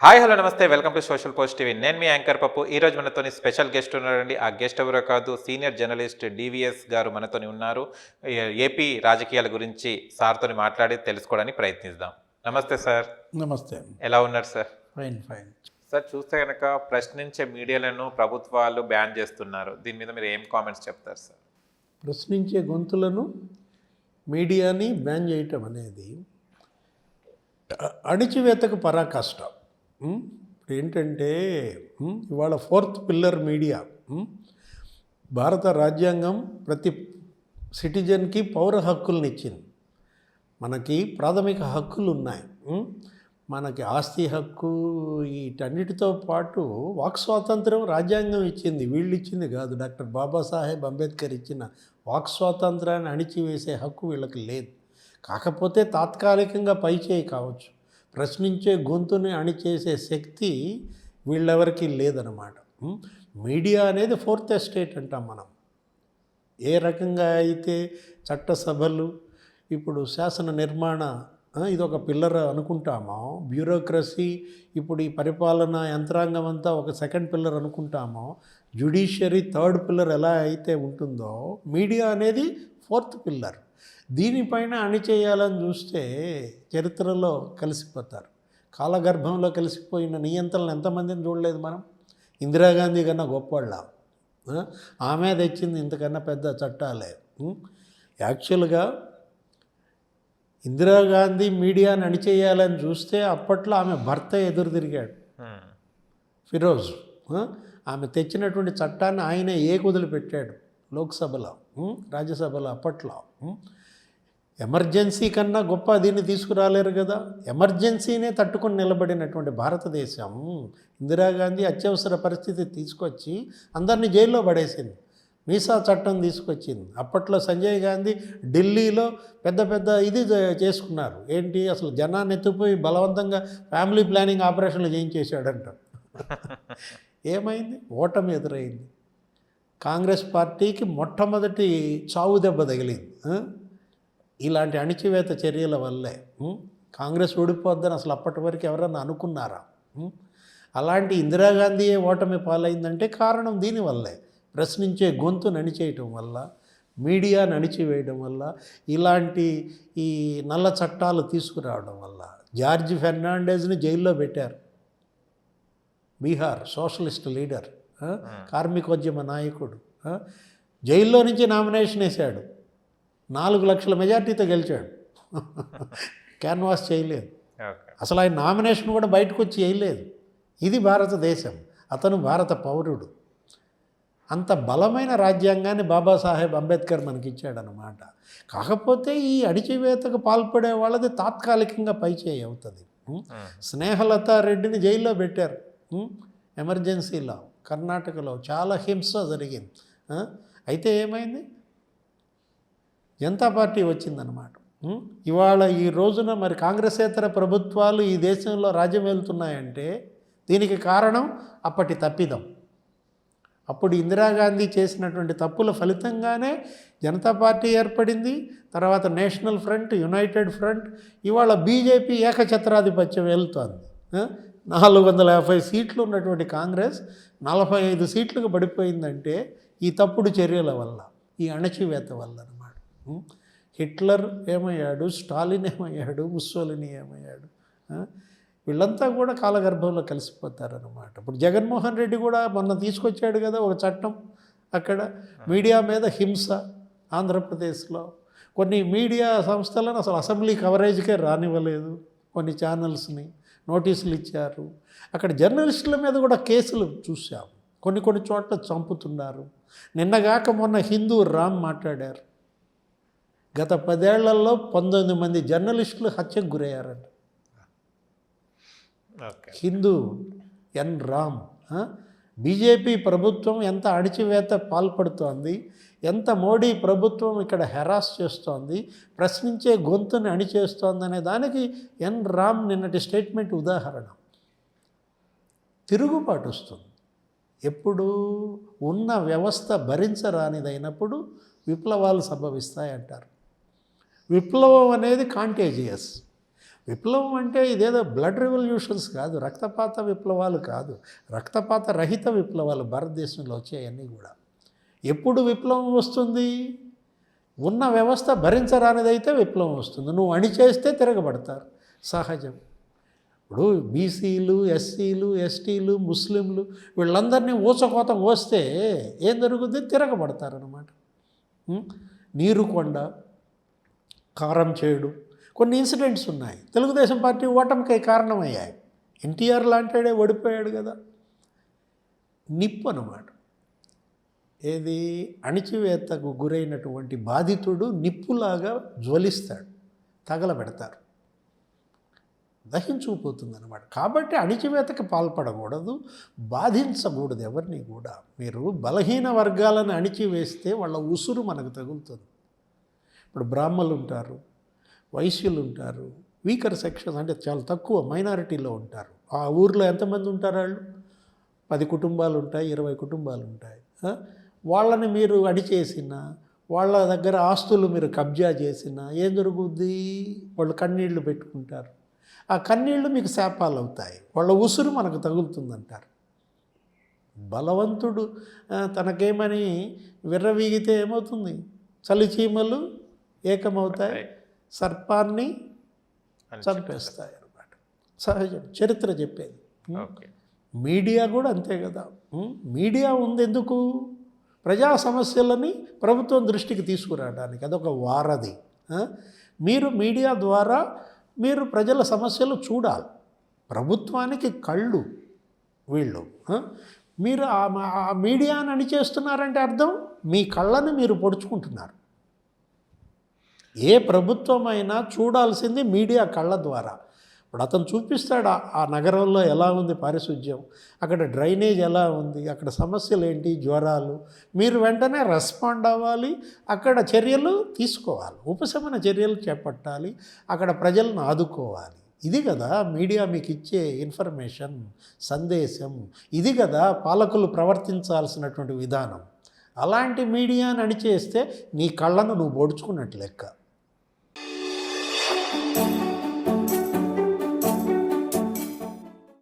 Hi hello నమస్తే welcome to social post TV. నేను మీ anchor పప్పు. ఈరోజు మనతోని స్పెషల్ గెస్ట్ ఉన్నారండి. ఆ గెస్ట్ ఎవరో కాదు, సీనియర్ జర్నలిస్ట్ డివిఎస్ గారు మనతోని ఉన్నారు. ఏపీ రాజకీయాల గురించి సార్తోని మాట్లాడి తెలుసుకోవడానికి ప్రయత్నిద్దాం. నమస్తే సార్. నమస్తే. ఎలా ఉన్నారు సార్? Fine fine. సార్, చూస్తే కనుక ప్రశ్నించే మీడియాలను ప్రభుత్వాలు బ్యాన్ చేస్తున్నారు. దీని మీద మీరు ఏం కామెంట్స్ చెప్తారు సార్? ప్రశ్నించే గొంతులను మీడియాని బ్యాన్ చేయటం అనేది అణిచివేతకు పరాకాష్ట. ఏంటంటే ఇవాళ ఫోర్త్ పిల్లర్ మీడియా. భారత రాజ్యాంగం ప్రతి సిటిజన్కి పౌర హక్కులను ఇచ్చింది. మనకి ప్రాథమిక హక్కులు ఉన్నాయి. మనకి ఆస్తి హక్కు, వీటన్నిటితో పాటు వాక్ స్వాతంత్రం రాజ్యాంగం ఇచ్చింది, వీళ్ళు ఇచ్చింది కాదు. డాక్టర్ బాబాసాహెబ్ అంబేద్కర్ ఇచ్చిన వాక్ స్వాతంత్రాన్ని అణిచివేసే హక్కు వీళ్ళకి లేదు. కాకపోతే తాత్కాలికంగా పైచేయి కావచ్చు, ప్రశ్నించే గొంతుని అణిచేసే శక్తి వీళ్ళెవరికి లేదన్నమాట. మీడియా అనేది ఫోర్త్ ఎస్టేట్ అంటాం మనం. ఏ రకంగా అయితే చట్టసభలు, ఇప్పుడు శాసన నిర్మాణ ఇదొక పిల్లర్ అనుకుంటామో, బ్యూరోక్రసీ ఇప్పుడు ఈ పరిపాలన యంత్రాంగం అంతా ఒక సెకండ్ పిల్లర్ అనుకుంటామో, జ్యుడిషియరీ థర్డ్ పిల్లర్ ఎలా అయితే ఉంటుందో, మీడియా అనేది ఫోర్త్ పిల్లర్. దీనిపైన అణిచేయాలని చూస్తే చరిత్రలో కలిసిపోతారు. కాలగర్భంలో కలిసిపోయిన నియంత్రణలు ఎంతమందిని చూడలేదు మనం. ఇందిరాగాంధీ కన్నా గొప్పవాళ్ళ, ఆమె తెచ్చింది ఇంతకన్నా పెద్ద చట్టాలే. యాక్చువల్గా ఇందిరాగాంధీ మీడియాని అణిచేయాలని చూస్తే అప్పట్లో ఆమె భర్త ఎదురు తిరిగాడు, ఫిరోజ్. ఆమె తెచ్చినటువంటి చట్టాన్ని ఆయనే వదిలిపెట్టాడు లోక్సభలో, రాజ్యసభలో. అప్పట్లో ఎమర్జెన్సీ కన్నా గొప్ప దీన్ని తీసుకురాలేరు కదా. ఎమర్జెన్సీనే తట్టుకొని నిలబడినటువంటి భారతదేశం ఇందిరాగాంధీ అత్యవసర పరిస్థితి తీసుకొచ్చి అందరినీ జైల్లో పడేసింది. మీసా చట్టం తీసుకొచ్చింది. అప్పట్లో సంజయ్ గాంధీ ఢిల్లీలో పెద్ద పెద్ద ఇది చేసుకున్నారు. ఏంటి, అసలు జనాన్ని ఎత్తుపోయి బలవంతంగా ఫ్యామిలీ ప్లానింగ్ ఆపరేషన్లు చేయించేశాడంట. ఏమైంది? ఓటమి ఎదురైంది. కాంగ్రెస్ పార్టీకి మొట్టమొదటి చావు దెబ్బ తగిలింది ఇలాంటి అణిచివేత చర్యల వల్లే. కాంగ్రెస్ ఓడిపోద్దని అసలు అప్పటి వరకు ఎవరన్నా అనుకున్నారా? అలాంటి ఇందిరాగాంధీయే ఓటమి పాలైందంటే కారణం దీనివల్లే. ప్రశ్నించే గొంతు నణిచేయటం వల్ల, మీడియా నణిచివేయడం వల్ల, ఇలాంటి ఈ నల్ల చట్టాలు తీసుకురావడం వల్ల. జార్జ్ ఫెర్నాండెజ్ని జైల్లో పెట్టారు. బీహార్ సోషలిస్ట్ లీడర్, కార్మికోద్యమ నాయకుడు. జైల్లో నుంచి నామినేషన్ వేశాడు, 4 లక్షల మెజార్టీతో గెలిచాడు. క్యాన్వాస్ చేయలేదు అసలు. ఆయన నామినేషన్ కూడా బయటకు వచ్చి వేయలేదు. ఇది భారతదేశం. అతను భారత పౌరుడు. అంత బలమైన రాజ్యాంగాన్ని బాబాసాహెబ్ అంబేద్కర్ మనకిచ్చాడనమాట. కాకపోతే ఈ అణిచివేతకు పాల్పడే వాళ్ళది తాత్కాలికంగా పైచేయి అవుతుంది. స్నేహలత రెడ్డిని జైల్లో పెట్టారు ఎమర్జెన్సీలో. కర్ణాటకలో చాలా హింస జరిగింది. అయితే ఏమైంది? జనతా పార్టీ వచ్చిందనమాట. ఇవాళ ఈ రోజున మరి కాంగ్రెసేతర ప్రభుత్వాలు ఈ దేశంలో రాజ్యం వెళ్తున్నాయంటే దీనికి కారణం అప్పటి తప్పిదం. అప్పుడు ఇందిరాగాంధీ చేసినటువంటి తప్పుల ఫలితంగానే జనతా పార్టీ ఏర్పడింది. తర్వాత నేషనల్ ఫ్రంట్, యునైటెడ్ ఫ్రంట్. ఇవాళ బీజేపీ ఏకఛత్రాధిపత్యం వెళ్తోంది. 450 సీట్లు ఉన్నటువంటి కాంగ్రెస్ 45 సీట్లకు పడిపోయిందంటే ఈ తప్పుడు చర్యల వల్ల, ఈ అణచివేత వల్ల అన్నమాట. హిట్లర్ ఏమయ్యాడు, స్టాలిన్ ఏమయ్యాడు, ముస్సోలిని ఏమయ్యాడు. వీళ్ళంతా కూడా కాలగర్భంలో కలిసిపోతారన్నమాట. ఇప్పుడు జగన్మోహన్ రెడ్డి కూడా మొన్న తీసుకొచ్చాడు కదా ఒక చట్టం. అక్కడ మీడియా మీద హింస. ఆంధ్రప్రదేశ్లో కొన్ని మీడియా సంస్థలను అసలు అసెంబ్లీ కవరేజ్కే రానివ్వలేదు. కొన్ని ఛానల్స్ని నోటీసులు ఇచ్చారు. అక్కడ జర్నలిస్టుల మీద కూడా కేసులు చూసాం. కొన్ని చోట్ల చంపుతున్నారు. నిన్నగాక మొన్న హిందూ రామ్ మాట్లాడారు. గత 10 ఏళ్లలో 19 మంది జర్నలిస్టులు హత్యకు గురయ్యారంట. హిందూ ఎన్ రామ్. బీజేపీ ప్రభుత్వం ఎంత అణిచివేత పాల్పడుతోంది, ఎంత మోడీ ప్రభుత్వం ఇక్కడ హెరాస్ చేస్తోంది, ప్రశ్నించే గొంతుని అణిచేస్తోంది అనే దానికి ఎన్ రామ్ నిన్నటి స్టేట్మెంట్ ఉదాహరణ. తిరుగుబాటు వస్తుంది. ఎప్పుడు ఉన్న వ్యవస్థ భరించరానిదైనప్పుడు విప్లవాలు సంభవిస్తాయంటారు. విప్లవం అనేది కాంటేజియస్. విప్లవం అంటే ఇదేదో బ్లడ్ రెవల్యూషన్స్ కాదు, రక్తపాత విప్లవాలు కాదు, రక్తపాత రహిత విప్లవాలు భారతదేశంలో వచ్చాయన్నీ కూడా. ఎప్పుడు విప్లవం వస్తుంది? ఉన్న వ్యవస్థ భరించరానిదైతే విప్లవం వస్తుంది. నువ్వు అణిచేస్తే తిరగబడతారు, సహజం. ఇప్పుడు బీసీలు, ఎస్సీలు, ఎస్టీలు, ముస్లింలు వీళ్ళందరినీ ఊచకోత కోస్తే ఏం జరుగుద్ది? తిరగబడతారనమాట. నీరుకొండ, కారం చేడు, కొన్ని ఇన్సిడెంట్స్ ఉన్నాయి. తెలుగుదేశం పార్టీ ఓటమికి కారణమయ్యాయి. ఎన్టీఆర్ లాంటివాడే ఓడిపోయాడు కదా. నిప్పు అన్నమాట. ఏది? అణిచివేతకు గురైనటువంటి బాధితుడు నిప్పులాగా జ్వలిస్తాడు, తగలబెడతారు, దహించుకుపోతుందన్నమాట. కాబట్టి అణిచివేతకి పాల్పడకూడదు, బాధించకూడదు ఎవరిని కూడా. మీరు బలహీన వర్గాలను అణిచివేస్తే వాళ్ళ ఉసురు మనకు తగులుతుంది. ఇప్పుడు బ్రాహ్మణులు ఉంటారు, వైశ్యులు ఉంటారు, వీకర్ సెక్షన్స్ అంటే చాలా తక్కువ మైనారిటీలో ఉంటారు. ఆ ఊర్లో ఎంతమంది ఉంటారు? వాళ్ళు 10 కుటుంబాలు ఉంటాయి, 20 కుటుంబాలు ఉంటాయి. వాళ్ళని మీరు అడిచేసినా, వాళ్ళ దగ్గర ఆస్తులు మీరు కబ్జా చేసినా ఏం జరుగుద్ది? వాళ్ళు కన్నీళ్లు పెట్టుకుంటారు. ఆ కన్నీళ్లు మీకు శాపాలు అవుతాయి, వాళ్ళ ఉసురు మనకు తగులుతుందంటారు. బలవంతుడు తనకేమని విర్రవీగితే ఏమవుతుంది? చలిచీమలు ఏకమవుతాయి, సర్పాన్ని చంపేస్తాయి అన్నమాట. సహజం, చరిత్ర చెప్పేది. మీడియా కూడా అంతే కదా. మీడియా ఉంది ఎందుకు? ప్రజా సమస్యలని ప్రభుత్వం దృష్టికి తీసుకురావడానికి. అదొక వారధి. మీరు మీడియా ద్వారా మీరు ప్రజల సమస్యలు చూడాలి. ప్రభుత్వానికి కళ్ళు వీళ్ళు. మీరు ఆ మీడియాని అణిచేస్తున్నారంటే అర్థం మీ కళ్ళని మీరు పొడుచుకుంటున్నారు. ఏ ప్రభుత్వమైనా చూడాల్సింది మీడియా కళ్ళ ద్వారా. ఇప్పుడు అతను చూపిస్తాడు ఆ నగరంలో ఎలా ఉంది పారిశుధ్యం, అక్కడ డ్రైనేజ్ ఎలా ఉంది, అక్కడ సమస్యలు ఏంటి, జ్వరాలు. మీరు వెంటనే రెస్పాండ్ అవ్వాలి, అక్కడ చర్యలు తీసుకోవాలి, ఉపశమన చర్యలు చేపట్టాలి, అక్కడ ప్రజలను ఆదుకోవాలి. ఇది కదా మీడియా మీకు ఇచ్చే ఇన్ఫర్మేషన్, సందేశం. ఇది కదా పాలకులు ప్రవర్తించాల్సినటువంటి విధానం. అలాంటి మీడియాని అణిచేస్తే నీ కళ్ళను నువ్వు పొడుచుకున్నట్టు లెక్క.